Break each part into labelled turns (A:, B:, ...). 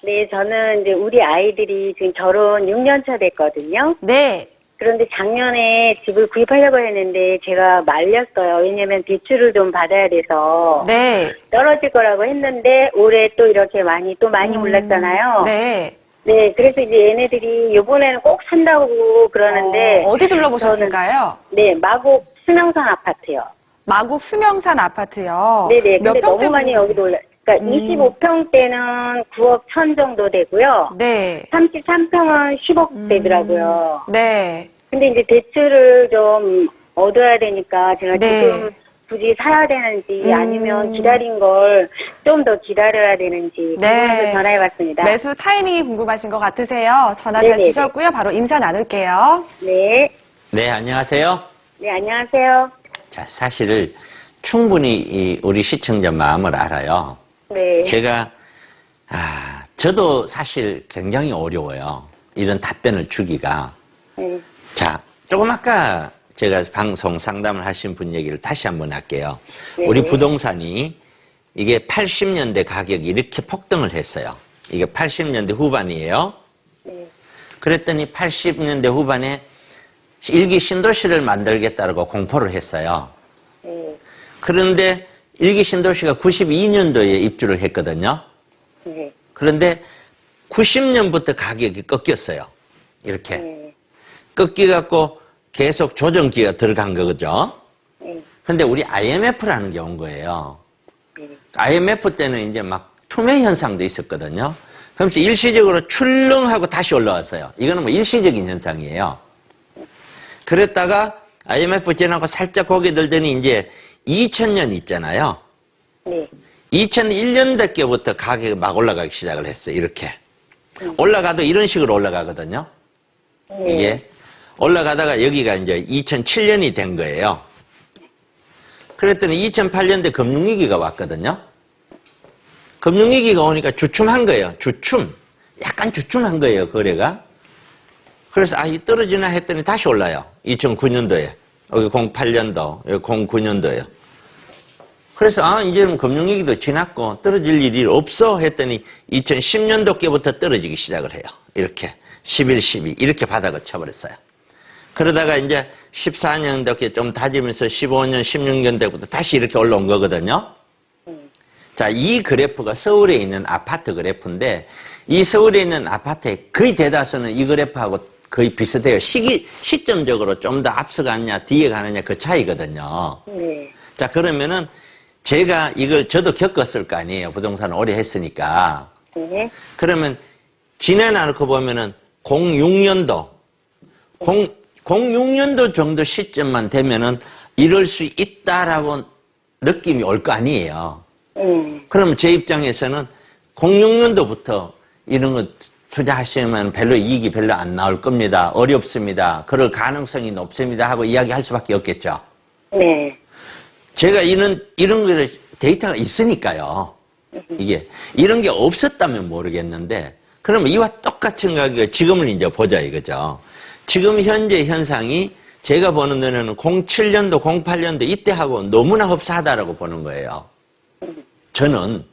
A: 네, 저는 이제 우리 아이들이 지금 결혼 6년 차 됐거든요.
B: 네.
A: 그런데 작년에 집을 구입하려고 했는데 제가 말렸어요. 왜냐면 대출을 좀 받아야 돼서
B: 네.
A: 떨어질 거라고 했는데 올해 또 이렇게 많이 올랐잖아요.
B: 네.
A: 네, 그래서 이제 얘네들이 이번에는 꼭 산다고 그러는데
B: 어디 둘러보셨을까요?
A: 네, 마곡 수명산 아파트요.
B: 마곡 수명산 아파트요.
A: 네네.
B: 몇
A: 근데 너무
B: 평대
A: 많이
B: 보세요?
A: 여기도 그러니까 25평대는 9억 1천 정도 되고요.
B: 네.
A: 33평은 10억 되더라고요.
B: 네.
A: 근데 이제 대출을 좀 얻어야 되니까 제가
B: 네.
A: 지금 굳이 사야 되는지 아니면 기다린 걸 좀 더 기다려야 되는지 궁금해서
B: 네.
A: 전화해봤습니다.
B: 매수 타이밍이 궁금하신 것 같으세요. 전화 잘
A: 네네네.
B: 주셨고요. 바로 인사 나눌게요.
A: 네.
C: 네, 안녕하세요.
A: 네, 안녕하세요.
C: 자, 사실 충분히 우리 시청자 마음을 알아요.
A: 네.
C: 제가 저도 사실 굉장히 어려워요. 이런 답변을 주기가.
A: 네.
C: 자, 조금 아까 제가 방송 상담을 하신 분 얘기를 다시 한번 할게요.
A: 네.
C: 우리 부동산이 이게 80년대 가격이 이렇게 폭등을 했어요. 이게 80년대 후반이에요.
A: 네.
C: 그랬더니 80년대 후반에 일기 신도시를 만들겠다고 공포를 했어요.
A: 네.
C: 그런데 일기 신도시가 92년도에 입주를 했거든요.
A: 네.
C: 그런데 90년부터 가격이 꺾였어요. 이렇게.
A: 네.
C: 꺾여갖고 계속 조정기가 들어간 거죠.
A: 네.
C: 근데 우리 IMF라는 게 온 거예요.
A: 네.
C: IMF 때는 이제 막 투매 현상도 있었거든요. 그럼 일시적으로 출렁하고 다시 올라왔어요. 이거는 뭐 일시적인 현상이에요. 그랬다가 IMF 지나고 살짝 고개 들더니 이제 2000년 있잖아요.
A: 네.
C: 2001년대께부터 가격이 막 올라가기 시작을 했어요. 이렇게. 올라가도 이런 식으로 올라가거든요.
A: 네.
C: 이게. 올라가다가 여기가 이제 2007년이 된 거예요. 그랬더니 2008년대 금융위기가 왔거든요. 금융위기가 오니까 주춤한 거예요. 주춤. 약간 주춤한 거예요, 거래가. 그래서 이 떨어지나 했더니 다시 올라요. 2009년도에. 여기 08년도, 여기 09년도에요. 그래서 이제는 금융위기도 지났고 떨어질 일이 없어 했더니 2010년도께부터 떨어지기 시작을 해요. 이렇게. 11, 12 이렇게 바닥을 쳐버렸어요. 그러다가 이제 14년도께 좀 다지면서 15년, 16년도부터 다시 이렇게 올라온 거거든요. 자, 이 그래프가 서울에 있는 아파트 그래프인데 이 서울에 있는 아파트의 거의 대다수는 이 그래프하고 거의 비슷해요. 시점적으로 좀 더 앞서가느냐 뒤에 가느냐 그 차이거든요.
A: 네.
C: 자, 그러면은 제가 이걸 저도 겪었을 거 아니에요. 부동산을 오래 했으니까.
A: 네.
C: 그러면 지내놓고 보면은 06년도 06년도 정도 시점만 되면은 이럴 수 있다라고 느낌이 올 거 아니에요. 그러면 제 입장에서는 06년도부터 이런 거 투자하시면 별로 이익이 별로 안 나올 겁니다. 어렵습니다. 그럴 가능성이 높습니다. 하고 이야기할 수밖에 없겠죠.
A: 네.
C: 제가 이런 거를 데이터가 있으니까요. 이게 이런 게 없었다면 모르겠는데 그러면 이와 똑같은 가격을 지금을 이제 보자 이거죠. 지금 현재 현상이 제가 보는 눈에는 07년도, 08년도 이때하고 너무나 흡사하다라고 보는 거예요. 저는.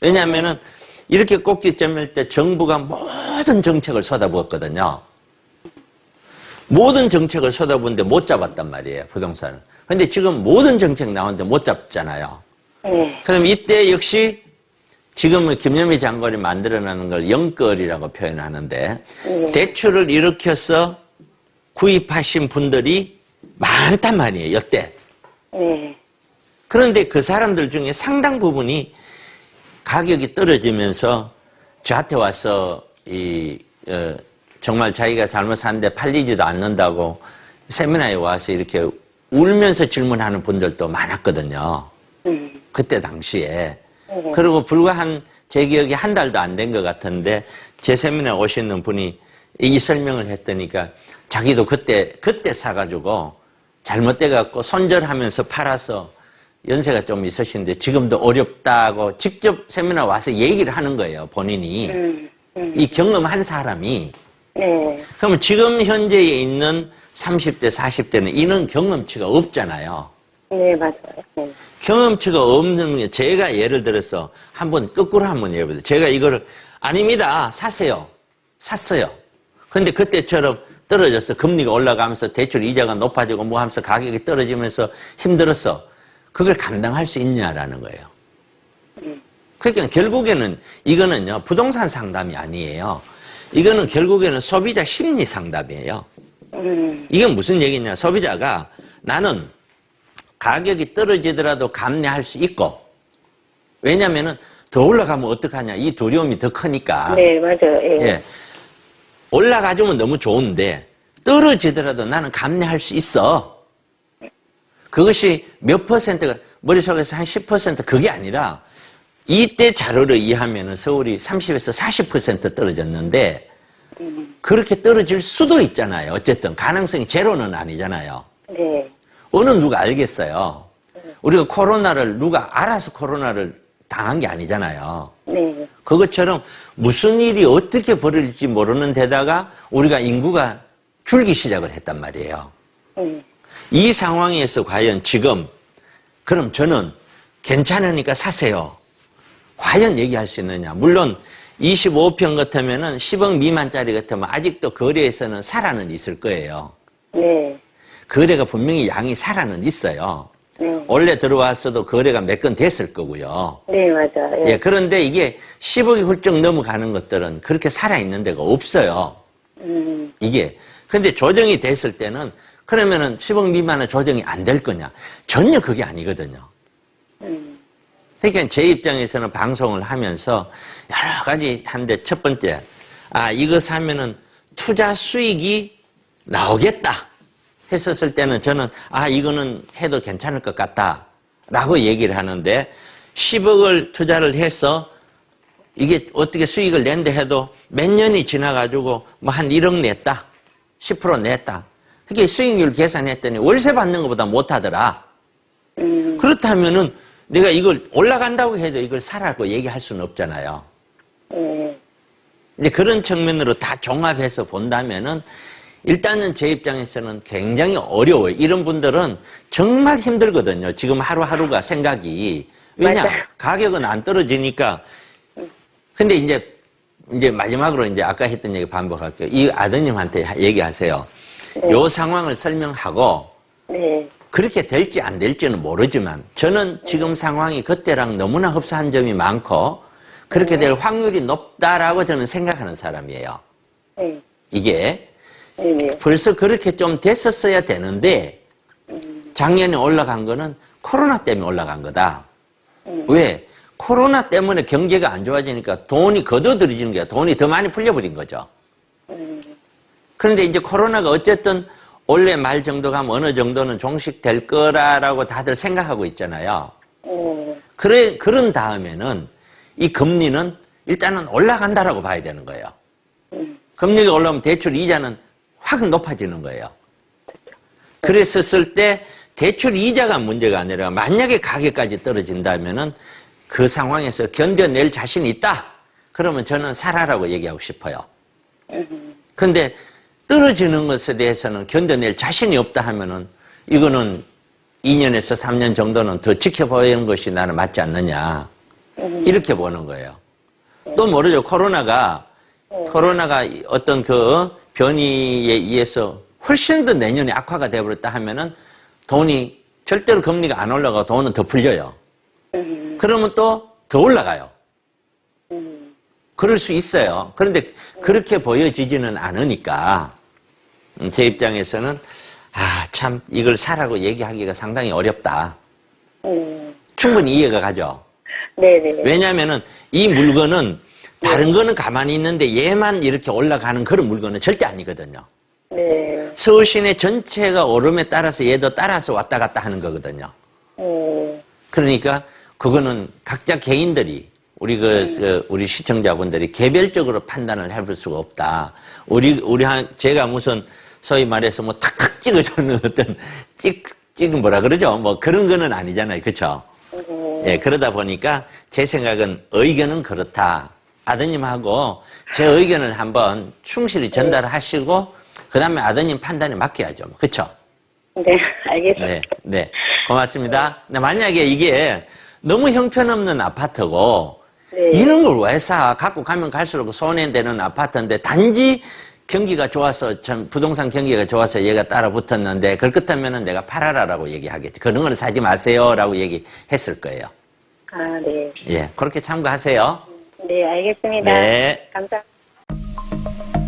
C: 왜냐하면은 이렇게 꼭지점일 때 정부가 모든 정책을 쏟아부었거든요. 모든 정책을 쏟아부었는데 못 잡았단 말이에요, 부동산을. 근데 지금 모든 정책 나오는데 못 잡잖아요.
A: 네.
C: 그럼 이때 역시 지금은 김여미 장관이 만들어내는 걸 영끌이라고 표현하는데 대출을 일으켜서 구입하신 분들이 많단 말이에요, 이때.
A: 네.
C: 그런데 그 사람들 중에 상당 부분이 가격이 떨어지면서 저한테 와서 정말 자기가 잘못 샀는데 팔리지도 않는다고 세미나에 와서 이렇게 울면서 질문하는 분들도 많았거든요. 그때 당시에. 그리고 불과 제 기억에 한 달도 안 된 것 같은데 제 세미나에 오시는 분이 이 설명을 했더니까 자기도 그때 사가지고 잘못돼갖고 손절하면서 팔아서 연세가 좀 있으신데 지금도 어렵다고 직접 세미나 와서 얘기를 하는 거예요, 본인이. 이 경험한 사람이.
A: 네.
C: 그러면 지금 현재에 있는 30대, 40대는 이런 경험치가 없잖아요.
A: 네, 맞아요. 네.
C: 경험치가 없는 게 제가 예를 들어서 거꾸로 한번 해보세요. 제가 이거를 아닙니다. 사세요. 샀어요. 근데 그때처럼 떨어졌어. 금리가 올라가면서 대출 이자가 높아지고 뭐 하면서 가격이 떨어지면서 힘들었어. 그걸 감당할 수 있냐라는 거예요. 그러니까 결국에는 이거는요, 부동산 상담이 아니에요. 이거는 결국에는 소비자 심리 상담이에요. 이게 무슨 얘기냐. 소비자가 나는 가격이 떨어지더라도 감내할 수 있고, 왜냐면은 더 올라가면 어떡하냐. 이 두려움이 더 크니까.
A: 네, 맞아요. 예.
C: 예. 올라가주면 너무 좋은데 떨어지더라도 나는 감내할 수 있어. 그것이 몇 퍼센트가 머릿속에서 한 10% 그게 아니라 이때 자료를 이해하면 서울이 30에서 40% 떨어졌는데 그렇게 떨어질 수도 있잖아요. 어쨌든 가능성이 제로는 아니잖아요.
A: 네.
C: 어느 누가 알겠어요. 우리가 코로나를 누가 알아서 코로나를 당한 게 아니잖아요.
A: 네.
C: 그것처럼 무슨 일이 어떻게 벌어질지 모르는 데다가 우리가 인구가 줄기 시작을 했단 말이에요. 이 상황에서 과연 지금 그럼 저는 괜찮으니까 사세요. 과연 얘기할 수 있느냐. 물론 25평 같으면은 10억 미만짜리 같으면 아직도 거래에서는 살아는 있을 거예요.
A: 네.
C: 거래가 분명히 양이 살아는 있어요.
A: 네.
C: 원래 들어왔어도 거래가 몇 건 됐을 거고요.
A: 네, 맞아요.
C: 예, 그런데 이게 10억이 훌쩍 넘어가는 것들은 그렇게 살아있는 데가 없어요. 이게. 근데 조정이 됐을 때는 그러면은 10억 미만은 조정이 안 될 거냐. 전혀 그게 아니거든요. 그러니까 제 입장에서는 방송을 하면서 여러 가지 한데 첫 번째, 이거 사면은 투자 수익이 나오겠다 했었을 때는 저는 이거는 해도 괜찮을 것 같다 라고 얘기를 하는데 10억을 투자를 해서 이게 어떻게 수익을 낸다 해도 몇 년이 지나가지고 뭐 한 1억 냈다. 10% 냈다. 그게 수익률 계산했더니 월세 받는 것보다 못하더라. 그렇다면은 내가 이걸 올라간다고 해도 이걸 사라고 얘기할 수는 없잖아요. 이제 그런 측면으로 다 종합해서 본다면은 일단은 제 입장에서는 굉장히 어려워요. 이런 분들은 정말 힘들거든요. 지금 하루하루가 생각이. 왜냐?
A: 맞아요.
C: 가격은 안 떨어지니까. 근데 이제 마지막으로 이제 아까 했던 얘기 반복할게요. 이 아드님한테 얘기하세요.
A: 네.
C: 요 상황을 설명하고
A: 네.
C: 그렇게 될지 안 될지는 모르지만 저는 지금 상황이 그때랑 너무나 흡사한 점이 많고 그렇게 될 확률이 높다라고 저는 생각하는 사람이에요.
A: 네.
C: 이게
A: 네.
C: 벌써 그렇게 좀 됐었어야 되는데 작년에 올라간 거는 코로나 때문에 올라간 거다. 왜? 코로나 때문에 경제가 안 좋아지니까 돈이 거둬들여지는 거야. 돈이 더 많이 풀려버린 거죠. 그런데 이제 코로나가 어쨌든 올해 말 정도 가면 어느 정도는 종식될 거라고 다들 생각하고 있잖아요. 그런 다음에는 이 금리는 일단은 올라간다라고 봐야 되는 거예요. 금리가 올라오면 대출 이자는 확 높아지는 거예요. 그랬었을 때 대출 이자가 문제가 아니라 만약에 가격까지 떨어진다면은 그 상황에서 견뎌낼 자신이 있다. 그러면 저는 사라라고 얘기하고 싶어요. 근데 떨어지는 것에 대해서는 견뎌낼 자신이 없다 하면은 이거는 2년에서 3년 정도는 더 지켜보는 것이 나는 맞지 않느냐. 이렇게 보는 거예요. 또 모르죠. 코로나가 어떤 그 변이에 의해서 훨씬 더 내년에 악화가 되어버렸다 하면은 돈이 절대로 금리가 안 올라가고 돈은 더 풀려요. 그러면 또 더 올라가요. 그럴 수 있어요. 그런데 그렇게 보여지지는 않으니까 제 입장에서는 참 이걸 사라고 얘기하기가 상당히 어렵다. 충분히 이해가 가죠.
A: 네네.
C: 왜냐하면은 이 물건은 다른 거는 가만히 있는데 얘만 이렇게 올라가는 그런 물건은 절대 아니거든요.
A: 네.
C: 서울 시내 전체가 오름에 따라서 얘도 따라서 왔다 갔다 하는 거거든요. 그러니까 그거는 각자 개인들이 우리 시청자분들이 개별적으로 판단을 해볼 수가 없다. 제가 무슨 소위 말해서 뭐 탁탁 찍어주는 어떤 찍은 뭐라 그러죠? 뭐 그런 거는 아니잖아요. 그렇죠? 예, 그러다 보니까 제 생각은 의견은 그렇다. 아드님하고 제 의견을 한번 충실히 전달하시고 그 다음에 아드님 판단에 맡겨야죠. 그렇죠?
A: 네, 알겠습니다.
C: 네. 고맙습니다. 만약에 이게 너무 형편없는 아파트고
A: 네.
C: 이런 걸 왜 사? 갖고 가면 갈수록 손해되는 아파트인데 단지 경기가 좋아서 참 부동산 경기가 좋아서 얘가 따라 붙었는데 그럴 것 같으면은 내가 팔아라라고 얘기하겠지. 그런 거는 사지 마세요라고 얘기했을 거예요.
A: 아, 네.
C: 예, 그렇게 참고하세요.
A: 네, 알겠습니다.
C: 네.
A: 감사합니다.